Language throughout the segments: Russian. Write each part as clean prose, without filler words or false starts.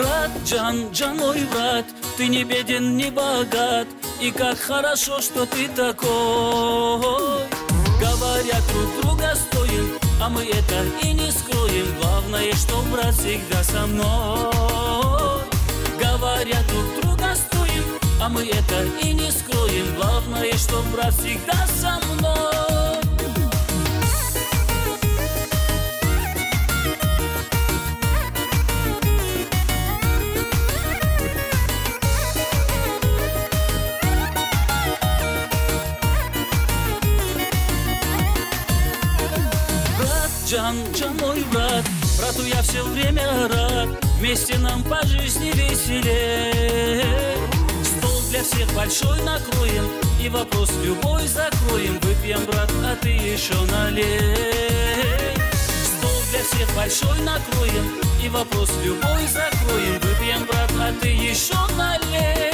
Брат Джан, Джан мой брат, ты не беден, не богат, и как хорошо, что ты такой. Говорят, друг друга стоим, а мы это и не скроем. Главное, что брат всегда со мной. Говорят, друг друга стоим, а мы это и не скроем. Главное, что брат всегда со мной. Джан, Джан мой брат, брату я все время рад, вместе нам по жизни веселее. Стол для всех большой накроем, и вопрос любой закроем. Выпьем, брат, а ты еще налей. Стол для всех большой накроем, и вопрос любой закроем. Выпьем, брат, а ты еще налей.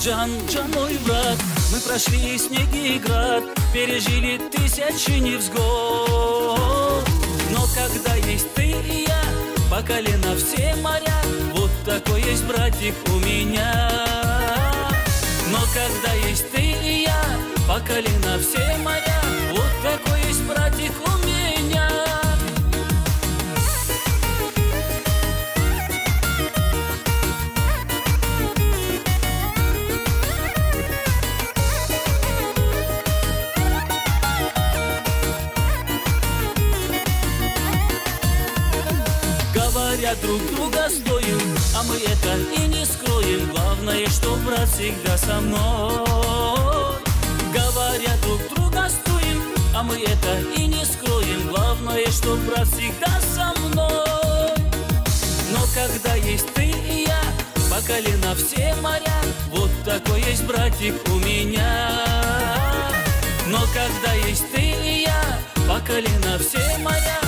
Джан, Джан мой брат, мы прошли снег и град, пережили тысячи невзгод. Но когда есть ты и я, по колено все моря, вот такой есть братик у меня. Но когда есть ты и я, по колено все моря, вот такой есть братик у меня. Говорят, друг друга стоим, а мы это и не скроем. Главное, что брат всегда со мной. Говорят, друг друга стоим, а мы это и не скроем. Главное, что брат всегда со мной. Но когда есть ты и я, по колено все моря, вот такой есть братик у меня. Но когда есть ты и я, по колено все моря,